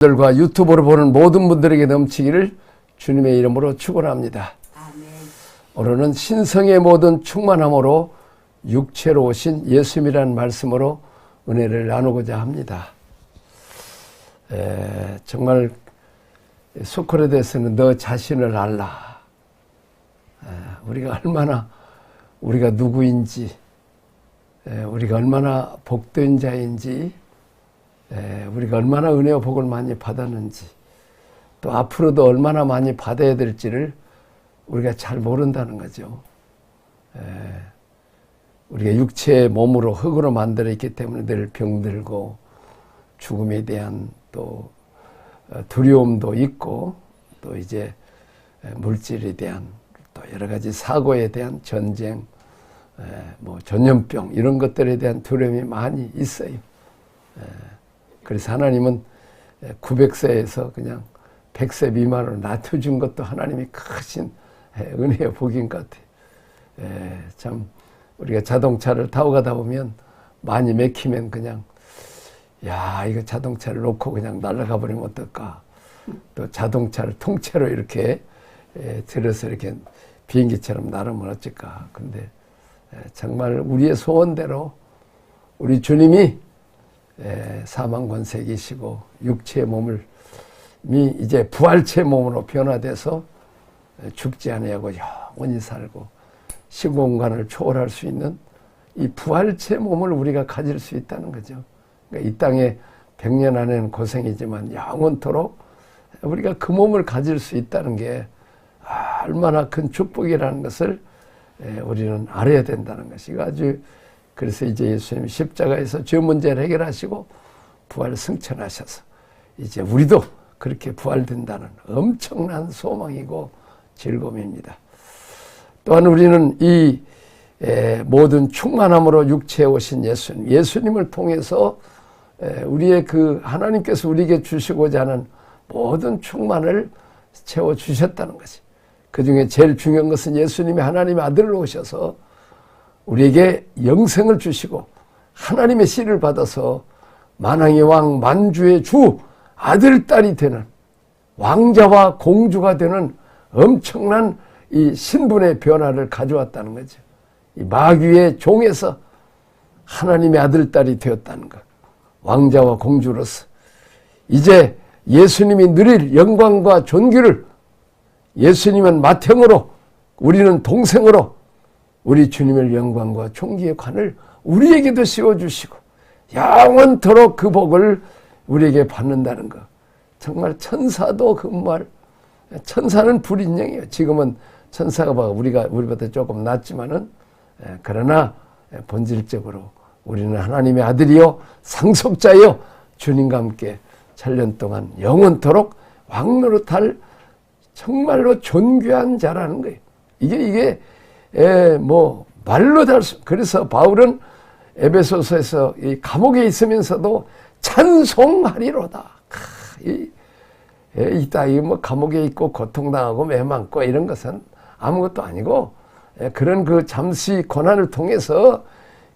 들과 유튜브로 보는 모든 분들에게 넘치기를 주님의 이름으로 축원합니다. 아멘. 오늘은 신성의 모든 충만함으로 육체로 오신 예수님이라는 말씀으로 은혜를 나누고자 합니다. 정말 소크라테스는 너 자신을 알라. 우리가 얼마나 우리가 누구인지, 우리가 얼마나 복된 자인지, 우리가 얼마나 은혜와 복을 많이 받았는지, 또 앞으로도 얼마나 많이 받아야 될지를 우리가 잘 모른다는 거죠. 우리가 육체의 몸으로 흙으로 만들어 있기 때문에 늘 병들고 죽음에 대한 또 두려움도 있고, 또 이제 물질에 대한 또 여러 가지 사고에 대한 전쟁, 뭐 전염병 이런 것들에 대한 두려움이 많이 있어요. 그래서 하나님은 900세에서 그냥 100세 미만으로 낮춰준 것도 하나님이 크신 은혜의 복인 것 같아요. 참 우리가 자동차를 타고 가다 보면 많이 막히면 그냥 야, 이거 자동차를 놓고 그냥 날아가 버리면 어떨까. 또 자동차를 통째로 이렇게 들어서 이렇게 비행기처럼 날으면 어쩔까. 근데 정말 우리의 소원대로 우리 주님이 사망 권세 이시고 육체의 몸을 이제 부활체 몸으로 변화돼서 죽지 아니하고 영원히 살고 시공간을 초월할 수 있는 이 부활체 몸을 우리가 가질 수 있다는 거죠. 그러니까 이 땅에 100년 안에는 고생이지만 영원토록 우리가 그 몸을 가질 수 있다는 게 얼마나 큰 축복이라는 것을 우리는 알아야 된다는 것이 아주. 그래서 이제 예수님이 십자가에서 죄 문제를 해결하시고 부활 승천하셔서 이제 우리도 그렇게 부활된다는 엄청난 소망이고 즐거움입니다. 또한 우리는 이 모든 충만함으로 육체에 오신 예수님을 통해서 우리의 그 하나님께서 우리에게 주시고자 하는 모든 충만을 채워주셨다는 것이. 그 중에 제일 중요한 것은 예수님이 하나님의 아들로 오셔서 우리에게 영생을 주시고 하나님의 씨를 받아서 만왕의 왕 만주의 주 아들 딸이 되는 왕자와 공주가 되는 엄청난 이 신분의 변화를 가져왔다는 거죠. 이 마귀의 종에서 하나님의 아들 딸이 되었다는 것. 왕자와 공주로서 이제 예수님이 누릴 영광과 존귀를 예수님은 맏형으로 우리는 동생으로 우리 주님의 영광과 존귀의 관을 우리에게도 씌워주시고 영원토록 그 복을 우리에게 받는다는 것. 정말 천사도 금말, 천사는 불인형이에요. 지금은 천사가 우리보다 조금 낫지만은, 그러나 본질적으로 우리는 하나님의 아들이요 상속자요 주님과 함께 7년 동안 영원토록 왕노릇할 정말로 존귀한 자라는 거예요. 이게 뭐 말로 다 그래서 바울은 에베소서에서 이 감옥에 있으면서도 찬송하리로다. 이따위 뭐 감옥에 있고 고통당하고 매맞고 이런 것은 아무것도 아니고 그런 그 잠시 고난을 통해서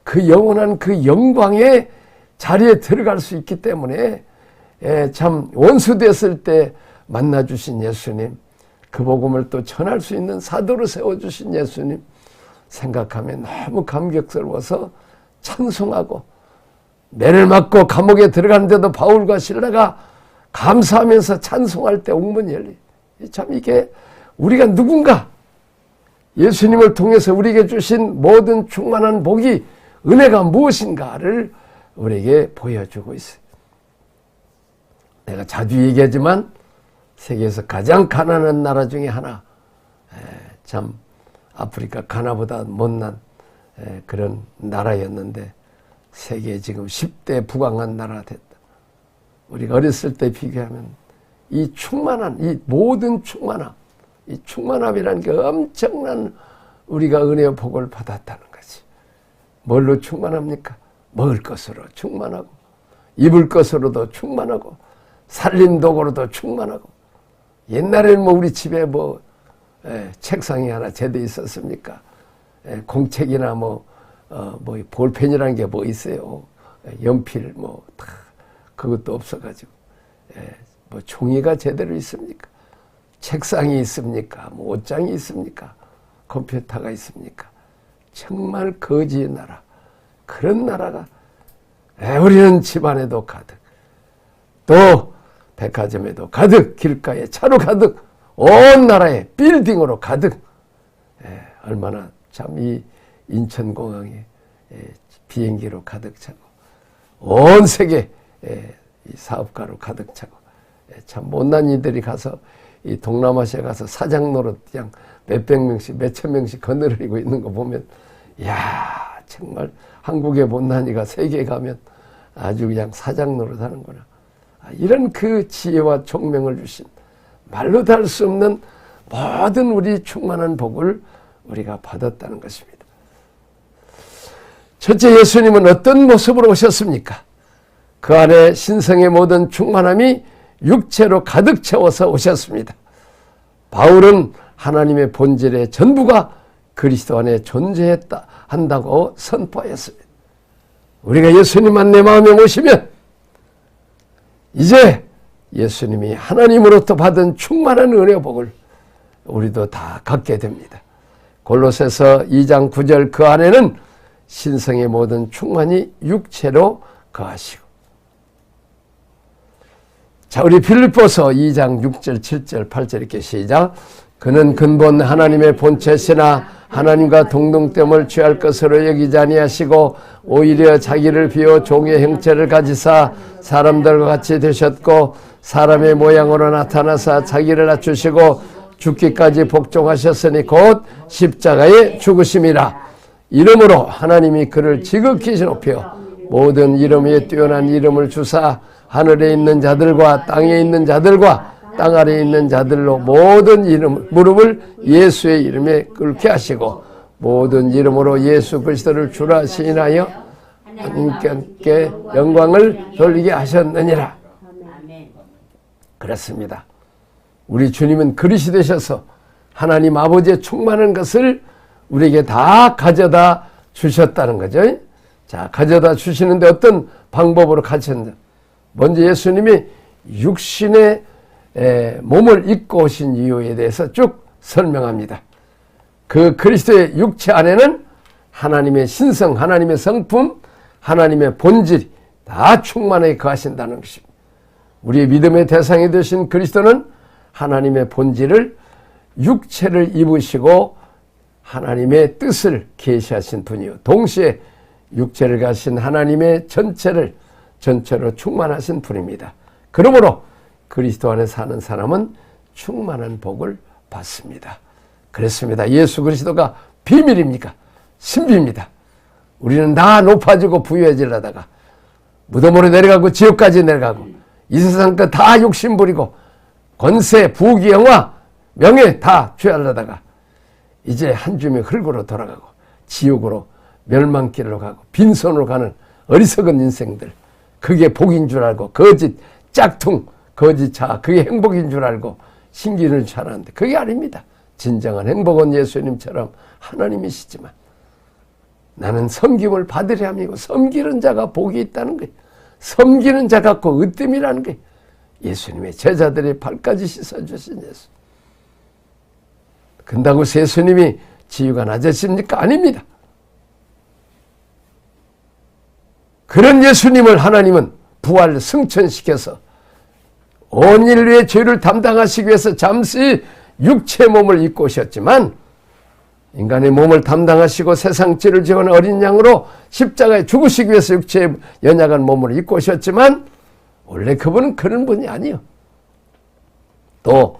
그 영원한 그 영광의 자리에 들어갈 수 있기 때문에 참 원수 됐을 때 만나주신 예수님, 그 복음을 또 전할 수 있는 사도로 세워주신 예수님 생각하면 너무 감격스러워서 찬송하고, 매를 맞고 감옥에 들어가는데도 바울과 실라가 감사하면서 찬송할 때 옥문이 열리. 참 이게 우리가 누군가 예수님을 통해서 우리에게 주신 모든 충만한 복이 은혜가 무엇인가를 우리에게 보여주고 있어요. 내가 자주 얘기하지만 세계에서 가장 가난한 나라 중에 하나, 참 아프리카 가나보다 못난 그런 나라였는데 세계에 지금 10대 부강한 나라가 됐다. 우리가 어렸을 때 비교하면 이 충만한, 이 모든 충만함, 이 충만함이라는 게 엄청난 우리가 은혜의 복을 받았다는 거지. 뭘로 충만합니까? 먹을 것으로 충만하고, 입을 것으로도 충만하고, 살림 도구로도 충만하고. 옛날에는 뭐 우리 집에 뭐 책상이 하나 제대 있었습니까? 공책이나 뭐 볼펜이라는 게 뭐 있어요. 연필 뭐 다 그것도 없어가지고 뭐 종이가 제대로 있습니까? 책상이 있습니까? 뭐 옷장이 있습니까? 컴퓨터가 있습니까? 정말 거지의 나라, 그런 나라가 우리는 집안에도 가득, 또 백화점에도 가득, 길가에 차로 가득, 온 나라에 빌딩으로 가득. 얼마나 참 이 인천공항에 비행기로 가득 차고 온 세계 이 사업가로 가득 차고 참 못난 이들이 가서 이 동남아시아 가서 사장 노릇 그냥 몇백 명씩 몇천 명씩 거느리고 있는 거 보면 야 정말 한국의 못난이가 세계에 가면 아주 그냥 사장 노릇 하는구나. 이런 그 지혜와 총명을 주신 말로 다 할 수 없는 모든 우리 충만한 복을 우리가 받았다는 것입니다. 첫째, 예수님은 어떤 모습으로 오셨습니까? 그 안에 신성의 모든 충만함이 육체로 가득 채워서 오셨습니다. 바울은 하나님의 본질의 전부가 그리스도 안에 존재했다 한다고 선포했습니다. 우리가 예수님만 내 마음에 모시면 이제 예수님이 하나님으로부터 받은 충만한 은혜 복을 우리도 다 갖게 됩니다. 골로새서 2장 9절 그 안에는 신성의 모든 충만이 육체로 거하시고. 자, 우리 빌립보서 2장 6절 7절 8절 이렇게 시작. 그는 근본 하나님의 본체시나 하나님과 동등됨을 취할 것으로 여기지 아니하시고 오히려 자기를 비워 종의 형체를 가지사 사람들과 같이 되셨고 사람의 모양으로 나타나사 자기를 낮추시고 죽기까지 복종하셨으니 곧 십자가에 죽으심이라. 이름으로 하나님이 그를 지극히 높여 모든 이름 위에 뛰어난 이름을 주사 하늘에 있는 자들과 땅에 있는 자들과 땅 아래에 있는 자들로 모든 이름 무릎을 예수의 이름에 꿇게 하시고 모든 이름으로 예수 그리스도를 주라 시인하여 하나님께 영광을 돌리게 하셨느니라. 그렇습니다. 우리 주님은 그릇이 되셔서 하나님 아버지의 충만한 것을 우리에게 다 가져다 주셨다는 거죠. 자, 가져다 주시는데 어떤 방법으로 가르쳤는지. 먼저 예수님이 육신의 몸을 입고 오신 이유에 대해서 쭉 설명합니다. 그 그리스도의 육체 안에는 하나님의 신성, 하나님의 성품, 하나님의 본질이 다 충만하게 거하신다는 것입니다. 우리의 믿음의 대상이 되신 그리스도는 하나님의 본질을 육체를 입으시고 하나님의 뜻을 계시하신 분이요. 동시에 육체를 가신 하나님의 전체로 충만하신 분입니다. 그러므로 그리스도 안에 사는 사람은 충만한 복을 받습니다. 그렇습니다. 예수 그리스도가 비밀입니까? 신비입니다. 우리는 다 높아지고 부유해지려다가 무덤으로 내려가고 지옥까지 내려가고 이 세상 것 다 욕심 부리고 권세, 부귀, 영화, 명예 다 취하려다가 이제 한 줌의 흙으로 돌아가고 지옥으로 멸망길로 가고 빈손으로 가는 어리석은 인생들, 그게 복인 줄 알고 거짓 짝퉁, 거짓 자, 그게 행복인 줄 알고 신기를 잘하는데 그게 아닙니다. 진정한 행복은 예수님처럼 하나님이시지만 나는 섬김을 받으려 함이고 섬기는 자가 복이 있다는 거예요. 섬기는 자 갖고 으뜸이라는 거예요. 예수님의 제자들의 발까지 씻어주신 예수. 근다고 예수님이 지위가 낮으십니까? 아닙니다. 그런 예수님을 하나님은 부활 승천시켜서 온 인류의 죄를 담당하시기 위해서 잠시 육체 몸을 입고 오셨지만 인간의 몸을 담당하시고 세상 죄를 지은 어린 양으로 십자가에 죽으시기 위해서 육체의 연약한 몸을 입고 오셨지만 원래 그분은 그런 분이 아니요. 또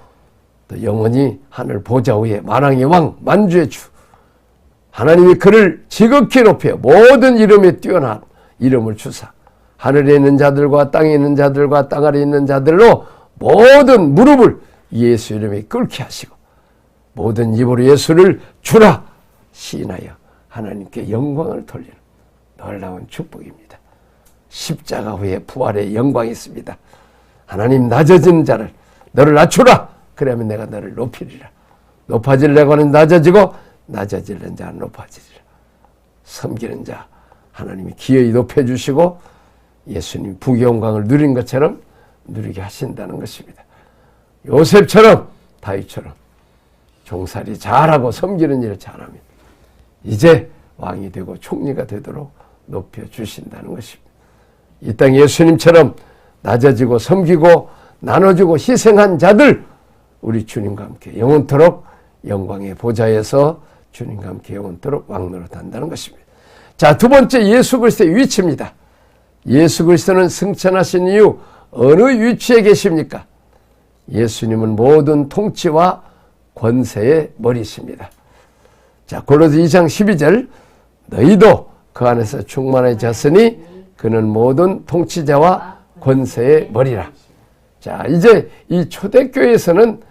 영원히 하늘 보좌 위에 만왕의 왕 만주의 주 하나님이 그를 지극히 높여 모든 이름에 뛰어난 이름을 주사 하늘에 있는 자들과 땅에 있는 자들과 땅 아래에 있는 자들로 모든 무릎을 예수 이름에 꿇게 하시고 모든 입으로 예수를 주라 시인하여 하나님께 영광을 돌리는 놀라운 축복입니다. 십자가 후에 부활의 영광이 있습니다. 하나님 낮아진 자를 너를 낮추라. 그러면 내가 너를 높이리라. 높아지려고 하는 낮아지고 낮아지는 자는 높아지리라. 섬기는 자 하나님이 기어이 높여주시고 예수님 부귀 영광을 누린 것처럼 누리게 하신다는 것입니다. 요셉처럼 다윗처럼 종살이 잘하고 섬기는 일을 잘하면 이제 왕이 되고 총리가 되도록 높여주신다는 것입니다. 이 땅 예수님처럼 낮아지고 섬기고 나눠주고 희생한 자들, 우리 주님과 함께 영원토록 영광의 보좌에서 주님과 함께 영원토록 왕노릇한다는 것입니다. 자, 두 번째 예수 그리스도의 위치입니다. 예수 그리스도는 승천하신 이후 어느 위치에 계십니까? 예수님은 모든 통치와 권세의 머리십니다. 자, 골로새 2장 12절, 너희도 그 안에서 충만해졌으니 그는 모든 통치자와 권세의 머리라. 자, 이제 이 초대교회에서는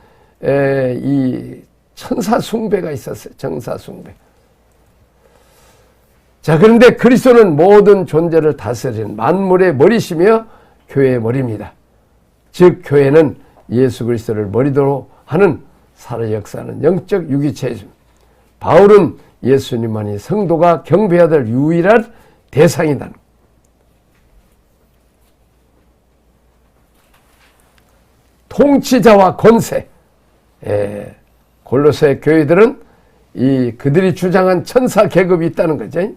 이 천사 숭배가 있었어요. 정사 숭배. 자, 그런데 그리스도는 모든 존재를 다스리는 만물의 머리시며 교회의 머리입니다. 즉 교회는 예수 그리스도를 머리로 하는 살아 역사하는 영적 유기체입니다. 바울은 예수님만이 성도가 경배해야 될 유일한 대상이다. 통치자와 권세. 골로새 교회들은 그들이 주장한 천사 계급이 있다는 거죠.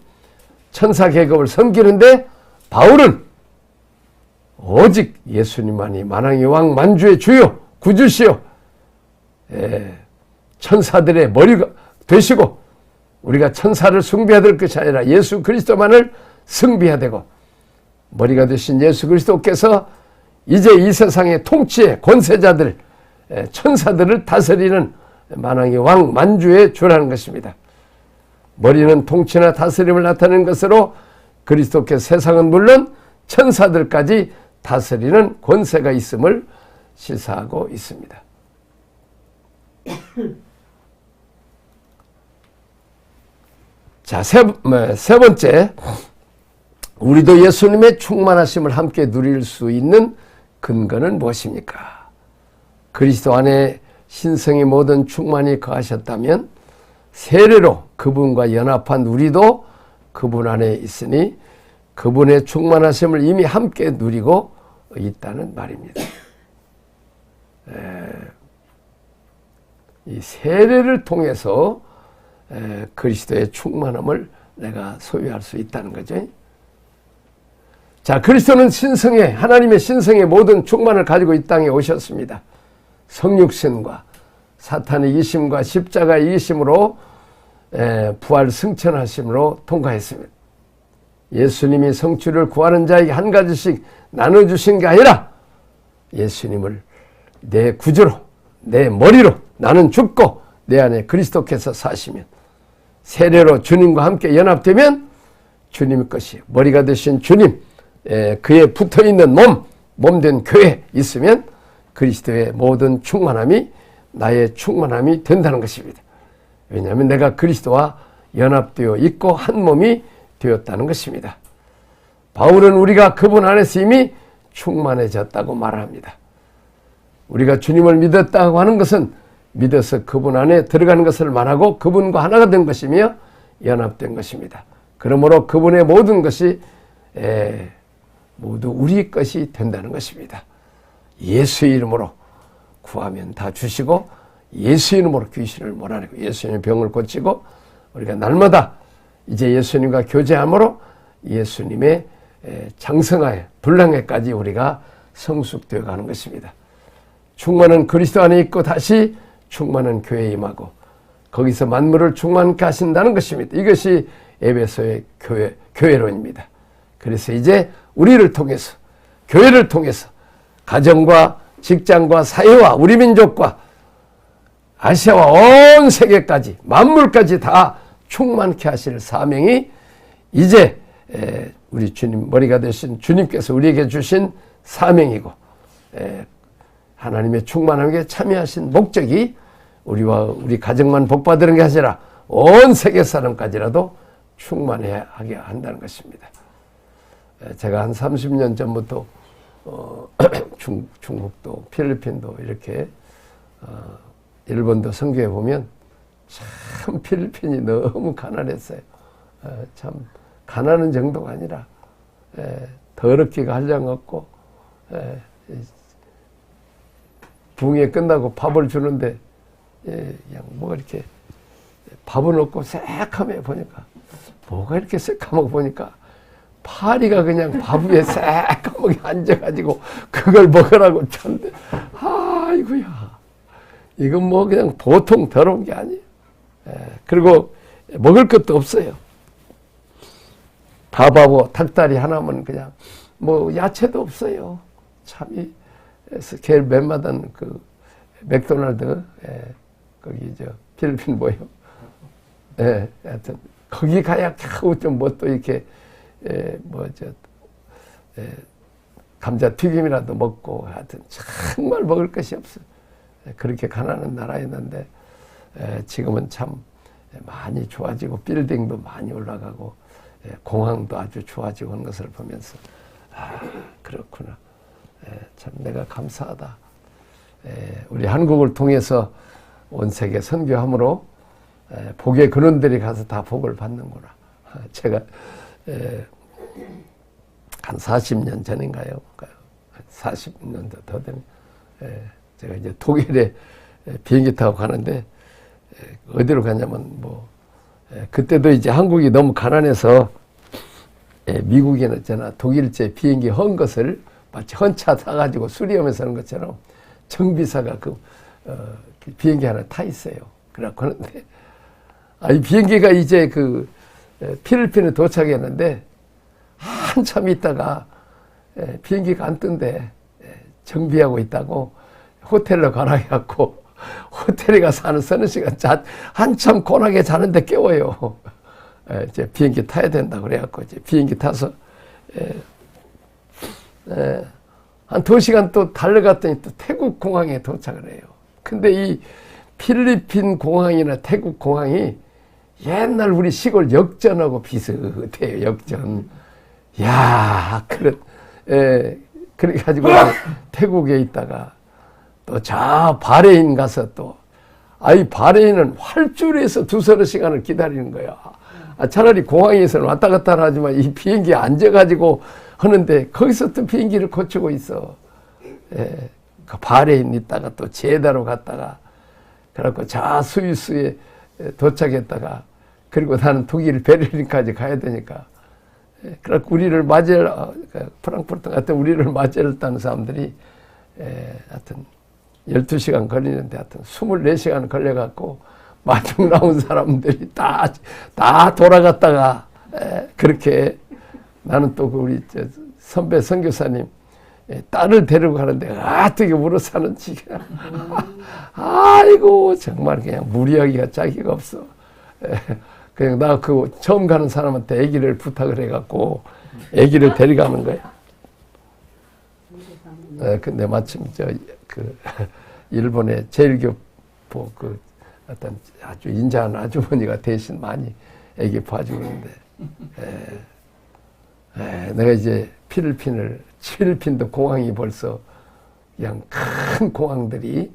천사 계급을 섬기는데 바울은 오직 예수님만이 만왕의 왕 만주의 주요 구주시요 천사들의 머리가 되시고 우리가 천사를 숭배해야 될 것이 아니라 예수 그리스도만을 숭배해야 되고 머리가 되신 예수 그리스도께서 이제 이 세상의 통치의 권세자들 천사들을 다스리는 만왕의 왕 만주의 주라는 것입니다. 머리는 통치나 다스림을 나타내는 것으로 그리스도께 세상은 물론 천사들까지 다스리는 권세가 있음을 시사하고 있습니다. 자, 세 번째, 우리도 예수님의 충만하심을 함께 누릴 수 있는 근거는 무엇입니까? 그리스도 안에 신성의 모든 충만이 거하셨다면 세례로 그분과 연합한 우리도 그분 안에 있으니 그분의 충만하심을 이미 함께 누리고 있다는 말입니다. 이 세례를 통해서 그리스도의 충만함을 내가 소유할 수 있다는 거죠. 자, 그리스도는 신성의 하나님의 신성의 모든 충만을 가지고 이 땅에 오셨습니다. 성육신과 사탄의 이기심과 십자가의 이기심으로 부활 승천하심으로 통과했습니다. 예수님이 성취를 구하는 자에게 한 가지씩 나눠주신 게 아니라 예수님을 내 구주로 내 머리로 나는 죽고 내 안에 그리스도께서 사시면 세례로 주님과 함께 연합되면 주님의 것이 머리가 되신 주님 그에 붙어있는 몸된 교회 있으면 그리스도의 모든 충만함이 나의 충만함이 된다는 것입니다. 왜냐하면 내가 그리스도와 연합되어 있고 한 몸이 되었다는 것입니다. 바울은 우리가 그분 안에서 이미 충만해졌다고 말합니다. 우리가 주님을 믿었다고 하는 것은 믿어서 그분 안에 들어가는 것을 말하고 그분과 하나가 된 것이며 연합된 것입니다. 그러므로 그분의 모든 것이 모두 우리 것이 된다는 것입니다. 예수의 이름으로 구하면 다 주시고 예수의 이름으로 귀신을 몰아내고 예수님의 병을 고치고 우리가 날마다 이제 예수님과 교제함으로 예수님의 장성하에 불량에까지 우리가 성숙되어 가는 것입니다. 충만은 그리스도 안에 있고 다시 충만한 교회에 임하고 거기서 만물을 충만케 하신다는 것입니다. 이것이 에베소의 교회론입니다. 그래서 이제 우리를 통해서 교회를 통해서 가정과 직장과 사회와 우리 민족과 아시아와 온 세계까지 만물까지 다 충만케 하실 사명이 이제 우리 주님 머리가 되신 주님께서 우리에게 주신 사명이고 하나님의 충만함에 참여하신 목적이 우리와 우리 가정만 복받는 게 아니라 온 세계 사람까지라도 충만하게 한다는 것입니다. 제가 한 30년 전부터 중국도 필리핀도 이렇게 일본도 선교해 보면 참 필리핀이 너무 가난했어요. 참 가난한 정도가 아니라 더럽기가 한량없고 부흥회 끝나고 밥을 주는데 그냥 뭐가 이렇게 밥은 없고 새카매 보니까 뭐가 이렇게 새까맣고 보니까 파리가 그냥 밥 위에 새까맣게 앉아가지고 그걸 먹으라고 쳤는데 아이고야 이건 뭐 그냥 보통 더러운 게 아니에요. 그리고 먹을 것도 없어요. 밥하고 닭다리 하나면 그냥 뭐 야채도 없어요. 참이 스케일 맨마단 그 맥도날드 거기 저 필리핀 뭐예요? 하여튼 거기 가야 겨우 좀 뭐 또 이렇게 감자 튀김이라도 먹고 하여튼 정말 먹을 것이 없어요. 그렇게 가난한 나라였는데 지금은 참 많이 좋아지고 빌딩도 많이 올라가고 공항도 아주 좋아지고 하는 것을 보면서 그렇구나. 참 내가 감사하다. 우리 한국을 통해서 온 세계 선교함으로 복의 근원들이 가서 다 복을 받는구나. 제가 한 40년 전인가요? 40년도 더 되면 제가 이제 독일에 비행기 타고 가는데 어디로 가냐면 뭐 그때도 이제 한국이 너무 가난해서 미국에는 있잖아 독일제 비행기 헌 것을 마치 헌차 사가지고 수리하면서 하는 것처럼 정비사가 그 비행기 하나 타 있어요. 그래갖고 하는데 이 비행기가 이제 그 필리핀에 도착했는데 한참 있다가 비행기가 안 뜬대. 정비하고 있다고 호텔로 가라 해갖고 호텔에 가서 한 서너 시간 한참 고나게 자는데 깨워요. 이제 비행기 타야 된다 그래갖고 이제 비행기 타서 한 2시간 또 달려갔더니 또 태국 공항에 도착을 해요. 근데 이 필리핀 공항이나 태국 공항이 옛날 우리 시골 역전하고 비슷해요. 역전. 야, 그래가지고 태국에 있다가 또 저 바레인 가서 또, 바레인은 활주로에서 2-3시간을 기다리는 거야. 차라리 공항에서는 왔다 갔다 하지만 이 비행기에 앉아가지고 하는데 거기서 또 비행기를 고치고 있어. 그 바레인 있다가 또 제다로 갔다가 그래갖고 저 스위스에 도착했다가 그리고 나는 독일 베를린까지 가야 되니까 그래갖고 우리를 프랑크푸르트 같은 우리를 맞이했다는 사람들이 하여튼 12시간 걸리는데 하여튼 24시간 걸려갖고 마중 나온 사람들이 다 돌아갔다가 그렇게 나는 또 그 우리 선배 선교사님 딸을 데리고 가는데 어떻게 울어 사는지 아이고 정말 그냥 무리하기가 짝이가 없어. 그냥 나 그 처음 가는 사람한테 아기를 부탁을 해갖고 아기를 데려가는 거야. 근데 마침 그 일본의 제일교포 그 어떤 아주 인자한 아주머니가 대신 많이 아기 봐주고 있는데 내가 이제 필리핀도 공항이 벌써 그냥 큰 공항들이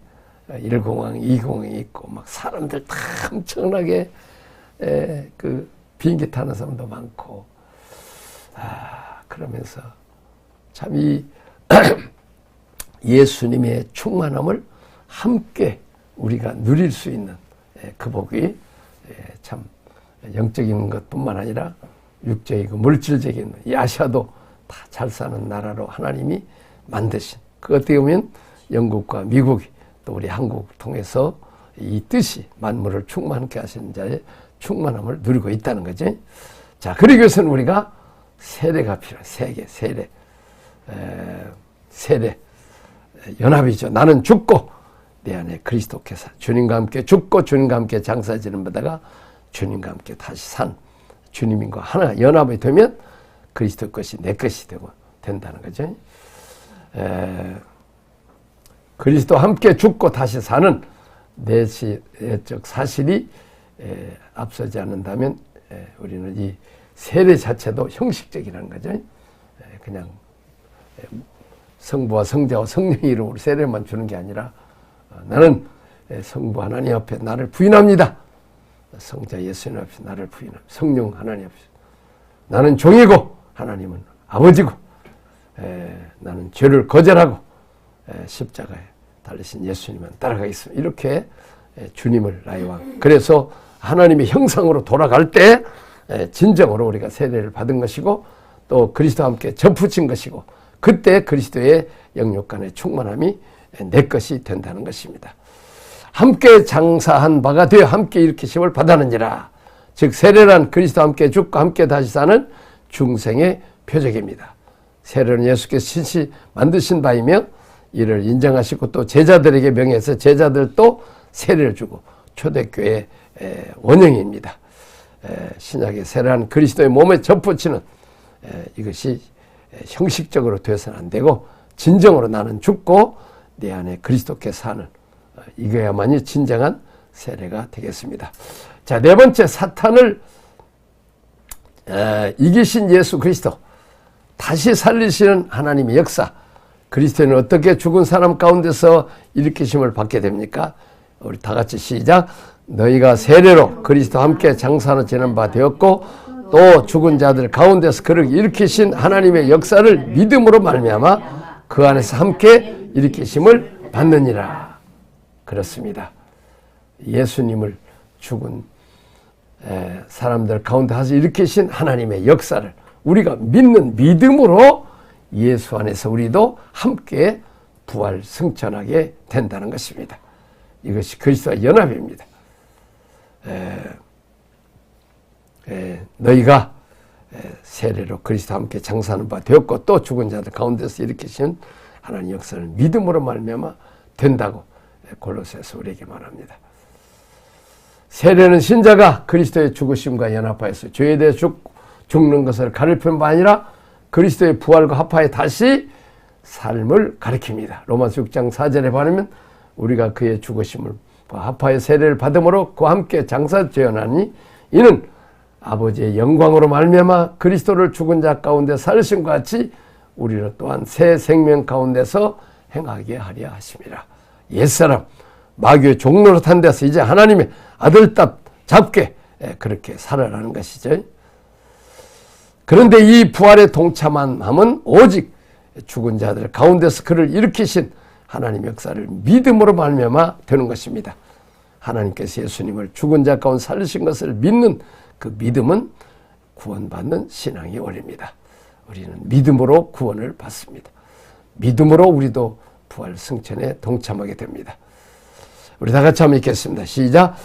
1공항, 2공항이 있고 막 사람들 다 엄청나게 그 비행기 타는 사람도 많고 그러면서 참 이 예수님의 충만함을 함께 우리가 누릴 수 있는 그 복이 참 영적인 것뿐만 아니라 육적이고 물질적인 이 아시아도 다 잘 사는 나라로 하나님이 만드신 그 어떻게 보면 영국과 미국이 또 우리 한국 통해서 이 뜻이 만물을 충만케 하시는 자의 충만함을 누리고 있다는 거죠. 자, 그러기 위해서는 우리가 세례가 필요해. 세례 연합이죠. 나는 죽고 내 안에 그리스도께서 주님과 함께 죽고 주님과 함께 장사지는 바다가 주님과 함께 다시 산 주님과 하나 연합이 되면 그리스도 것이 내 것이 되고 된다는 거죠. 그리스도 함께 죽고 다시 사는 내적 사실이 앞서지 않는다면 우리는 이 세례 자체도 형식적이라는 거죠. 그냥 성부와 성자와 성령의 이름으로 세례만 주는 게 아니라 나는 성부 하나님 앞에 나를 부인합니다. 성자 예수님 앞에 나를 부인합니다. 성령 하나님 앞에 나는 종이고 하나님은 아버지고 나는 죄를 거절하고 십자가에 달리신 예수님은 따라가겠습니다. 이렇게 주님을 나의 왕. 그래서 하나님의 형상으로 돌아갈 때 진정으로 우리가 세례를 받은 것이고 또 그리스도와 함께 접붙인 것이고 그때 그리스도의 영육간의 충만함이 내 것이 된다는 것입니다. 함께 장사한 바가 되어 함께 일으키심을 받았느니라. 즉 세례란 그리스도와 함께 죽고 함께 다시 사는 중생의 표적입니다. 세례는 예수께서 신시 만드신 바이며 이를 인정하시고 또 제자들에게 명해서 제자들도 세례를 주고 초대교회의 원형입니다. 신약의 세례한 그리스도의 몸에 접붙이는 이것이 형식적으로 되어서는 안 되고 진정으로 나는 죽고 내 안에 그리스도께서 사는 이거야만이 진정한 세례가 되겠습니다. 자, 네 번째, 사탄을 이기신 예수 그리스도, 다시 살리시는 하나님의 역사. 그리스도는 어떻게 죽은 사람 가운데서 일으키심을 받게 됩니까? 우리 다 같이 시작. 너희가 세례로 그리스도와 함께 장사는 지는 바 되었고 또 죽은 자들 가운데서 그를 일으키신 하나님의 역사를 믿음으로 말미암아 그 안에서 함께 일으키심을 받느니라. 그렇습니다. 예수님을 죽은 사람들 가운데 하서 일으키신 하나님의 역사를 우리가 믿는 믿음으로 예수 안에서 우리도 함께 부활 승천하게 된다는 것입니다. 이것이 그리스도와 연합입니다. 너희가 세례로 그리스도와 함께 장사하는 바 되었고 또 죽은 자들 가운데서 일으키신 하나님 역사를 믿음으로 말미암아 된다고 골로새서 우리에게 말합니다. 세례는 신자가 그리스도의 죽으심과 연합하여서 죄에 대해 죽는 것을 가르치는 바 아니라 그리스도의 부활과 합하여 다시 삶을 가리킵니다. 로마서 6장 4절에 보면 우리가 그의 죽으심을 합하여 세례를 받음으로 그와 함께 장사되었나니 이는 아버지의 영광으로 말미암아 그리스도를 죽은 자 가운데 살리심과 같이 우리는 또한 새 생명 가운데서 행하게 하려 하심이라. 옛사람 마귀의 종노릇한 데서 이제 하나님의 아들답 잡게 그렇게 살아라는 것이죠. 그런데 이 부활에 동참함은 오직 죽은 자들 가운데서 그를 일으키신 하나님의 역사를 믿음으로 말미암아 되는 것입니다. 하나님께서 예수님을 죽은 자 가운데 살리신 것을 믿는 그 믿음은 구원받는 신앙의 원리입니다. 우리는 믿음으로 구원을 받습니다. 믿음으로 우리도 부활 승천에 동참하게 됩니다. 우리 다 같이 한번 읽겠습니다. 시작.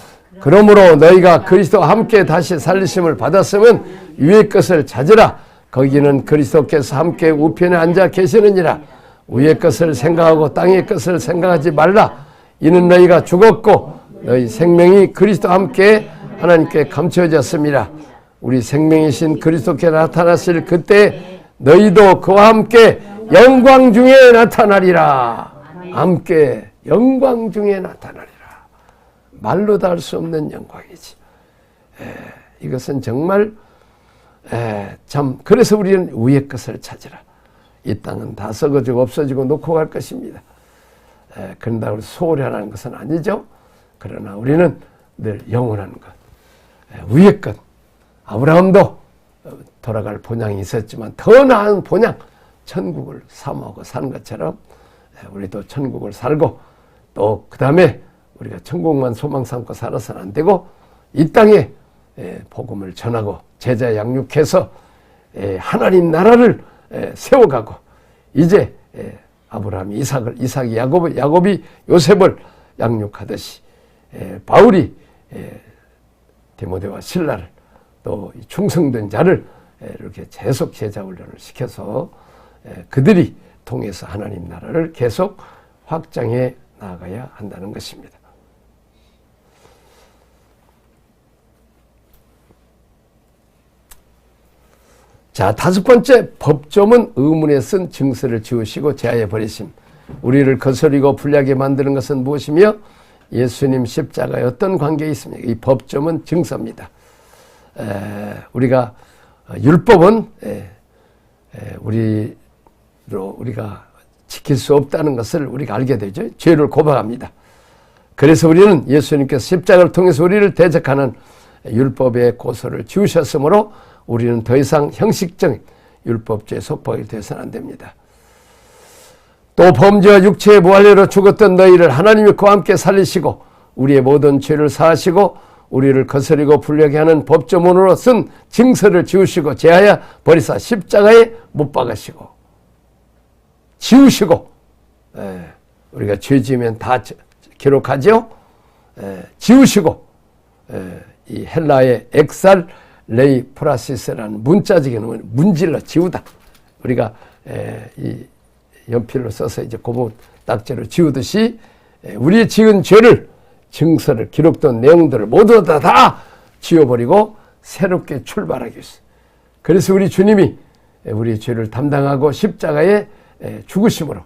그러므로 너희가 그리스도와 함께 다시 살리심을 받았으면 위의 것을 찾으라. 거기는 그리스도께서 함께 우편에 앉아 계시느니라. 위의 것을 생각하고 땅의 것을 생각하지 말라. 이는 너희가 죽었고 너희 생명이 그리스도와 함께 하나님께 감춰졌습니다. 우리 생명이신 그리스도께 나타나실 그때 너희도 그와 함께 영광 중에 나타나리라. 함께 영광 중에 나타나리라. 말로 다 할 수 없는 영광이지. 이것은 정말 참 그래서 우리는 위의 것을 찾으라. 이 땅은 다 썩어지고 없어지고 놓고 갈 것입니다. 그런다고 소홀히 하는 것은 아니죠. 그러나 우리는 늘 영원한 것, 위의 것. 아브라함도 돌아갈 본향이 있었지만 더 나은 본향, 천국을 사모하고 사는 것처럼 우리도 천국을 살고 또 그 다음에 우리가 천국만 소망 삼고 살아서는 안 되고 이 땅에 복음을 전하고 제자 양육해서 하나님 나라를 세워가고 이제 아브라함이 이삭이 야곱이 요셉을 양육하듯이 바울이 디모데와 실라를 또 충성된 자를 이렇게 계속 제자 훈련을 시켜서 그들이 통해서 하나님 나라를 계속 확장해 나아가야 한다는 것입니다. 자, 다섯 번째, 법조문 의문에 쓴 증서를 지우시고 제하여 버리심. 우리를 거스리고 불리하게 만드는 것은 무엇이며 예수님 십자가에 어떤 관계에 있습니까? 이 법조문 증서입니다. 우리가 율법은 우리가 지킬 수 없다는 것을 우리가 알게 되죠. 죄를 고백합니다. 그래서 우리는 예수님께서 십자가를 통해서 우리를 대적하는 율법의 고소를 지우셨으므로 우리는 더 이상 형식적인 율법주의에 속박이 되어서는 안 됩니다. 또 범죄와 육체의 무할례로 죽었던 너희를 하나님이 그와 함께 살리시고 우리의 모든 죄를 사하시고 우리를 거스리고 불려게 하는 법조문으로 쓴 증서를 지우시고 제하여 버리사 십자가에 못 박으시고 지우시고, 우리가 죄 지으면 다 기록하죠. 지우시고, 이 헬라의 엑살 레이 프라시스라는 문자적인 문질러 지우다. 우리가 이 연필로 써서 이제 고무 딱지로 지우듯이 우리의 지은 죄를, 증서를, 기록된 내용들을 모두 다 지워버리고 새롭게 출발하기 위해서. 그래서 우리 주님이 우리의 죄를 담당하고 십자가에 죽으심으로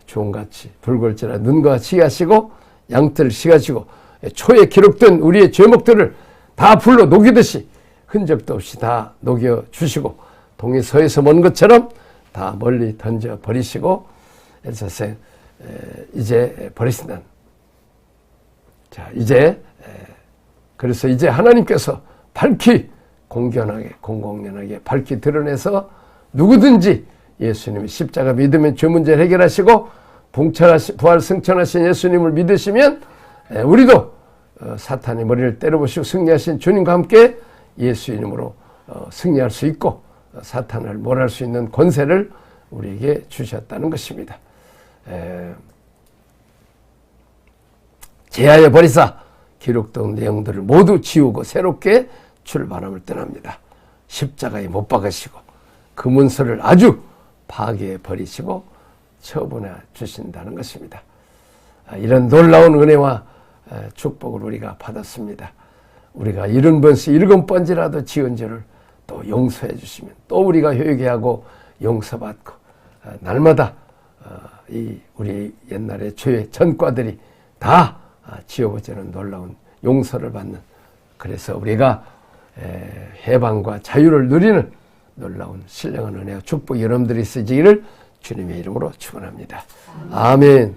종같이 불골절한 눈과 같이 하시고 양털을 씌가지고 초에 기록된 우리의 죄목들을 다 불러 녹이듯이 흔적도 없이 다 녹여주시고 동이 서에서 먼 것처럼 다 멀리 던져버리시고 그래서 이제 버리신다는. 자, 그래서 이제 하나님께서 밝히 공견하게 공공연하게 밝히 드러내서 누구든지 예수님의 십자가 믿으면 죄 문제를 해결하시고 부활 승천하신 예수님을 믿으시면 우리도 사탄의 머리를 때려보시고 승리하신 주님과 함께 예수 이름으로 승리할 수 있고 사탄을 몰할 수 있는 권세를 우리에게 주셨다는 것입니다. 제하여 버리사 기록된 내용들을 모두 지우고 새롭게 출발함을 떠납니다. 십자가에 못 박으시고 그 문서를 아주 파괴해 버리시고 처분해 주신다는 것입니다. 이런 놀라운 은혜와 축복을 우리가 받았습니다. 우리가 70번이라도 지은 죄를 또 용서해 주시면 또 우리가 회개하고 용서받고 날마다 우리 옛날의 죄의 전과들이 다 지워버리는 놀라운 용서를 받는, 그래서 우리가 해방과 자유를 누리는 놀라운 신령한 은혜와 축복 여러분들이 있으시기를 주님의 이름으로 축원합니다. 아멘.